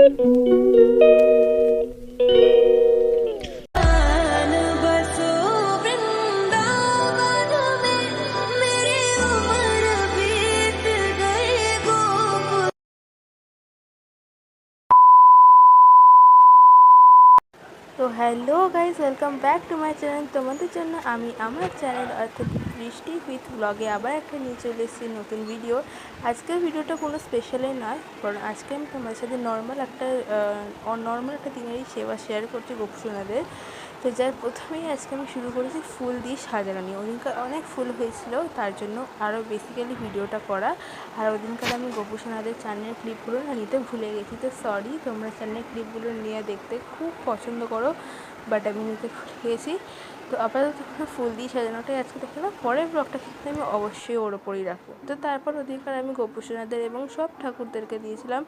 তো hello guys, welcome back to my channel. তোমাদের জন্য আমি আমার চ্যানেল অর্থাৎ বৃষ্টি উইথ ব্লগে আবার একটা নিয়ে চলে এসেছি নতুন ভিডিও। আজকের ভিডিওটা কোনো স্পেশালই নয়, কারণ আজকে আমি তোমার সাথে নর্মাল একটা দিনেরই সেবা শেয়ার করছি গোপসোনাদের। তো যার প্রথমেই আজকে আমি শুরু করেছি ফুল দিয়ে সাজানো নিয়ে। ওদিনকার অনেক ফুল হয়েছিল, তার জন্য আরও বেসিক্যালি ভিডিওটা করা। আর ওদিনকার আমি গোপসোনাদের চ্যানেলের ক্লিপগুলো নিতে ভুলে গেছি, তো সরি। তোমরা চ্যানেলের ক্লিপগুলো নিয়ে দেখতে খুব পছন্দ করো, বাট আমি নিতে ভুলে গেছি। তো আপাতত ফুল দিয়ে সাজানোটাই আজকে দেখে না, পরের ব্লগটা কিন্তু আমি অবশ্যই ওর ওপরই রাখবো। তো তারপর ওদিনকার আমি গোপসোনাদের এবং সব ঠাকুরদেরকে দিয়েছিলাম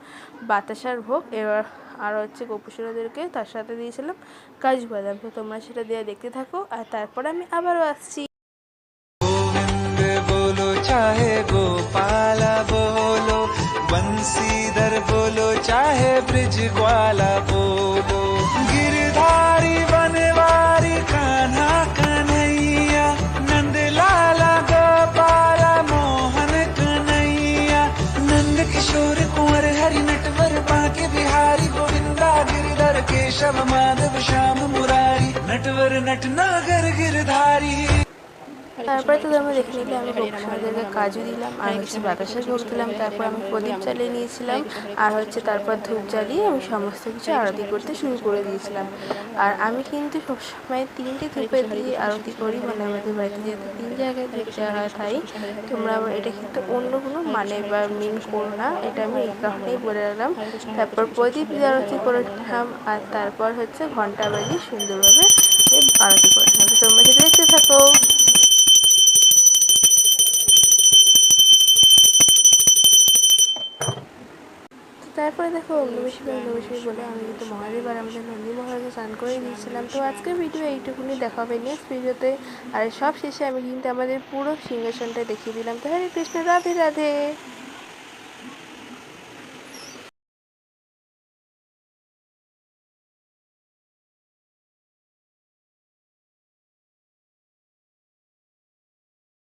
বাতাসার ভোগ, এবার আর হচ্ছে গোপসোনাদেরকে তার সাথে দিয়েছিলাম কাজু বাদাম। তো তোমরা সেটা দিয়ে দেখতে থাকো, আর তারপর আমি আবারও আসছি। गोविंद बोलो चाहे गोपाला बोलो, बंसीधर बोलो चाहे ब्रिज ग्वाला बोलो, गिरधारी बनवारी कान्हा कन्हैया, नंद लाला गोपाला मोहन कन्हैया, नंद किशोर कुंवर हरि नटवर बांके बिहारी, गोविंदा गिरधर केशव माधव श्याम मुरारी, नटवर नटनागर गिरधारी। তারপরে তো তোমরা দেখে নিলে আমি গোপসোনাদেরকে কাজু দিলাম আর হচ্ছে বাতাসের ভোগ দিলাম। তারপর আমি প্রদীপ জ্বালিয়ে নিয়েছিলাম, আর হচ্ছে তারপর ধূপ জ্বালিয়ে আমি সমস্ত কিছু আরতি করতে শুরু করে দিয়েছিলাম। আর আমি কিন্তু সবসময় 3টে ধূপে দিয়ে আরতি করি, মানে আমাদের বাড়িতে যেহেতু 3 জায়গায় ধূপ দেওয়া হয়, তাই তোমরা আবার এটা কিন্তু অন্য কোনো মানে বা মিন করো না, এটা আমি এই কারণেই বলে রাখলাম। তারপর প্রদীপ দিয়ে আরতি করে নিলাম, আর তারপর হচ্ছে ঘন্টা বাজিয়ে সুন্দরভাবে আরতি করে নিলাম। তো তোমরা সেটা দেখতে থাকো। তারপরে দেখো অগ্নিবেশী বলে আমি কিন্তু মহাদেব আর আমাদের নন্দী মহারাজকে স্নান করে দিয়েছিলাম। তো আজকের ভিডিও এইটুকুনি, দেখা হবে নেক্সট ভিডিওতে। আর সব শেষে আমি কিন্তু আমাদের পুরো সিংহাসনটা দেখিয়ে দিলাম। তো হরে কৃষ্ণ, রাধে রাধে।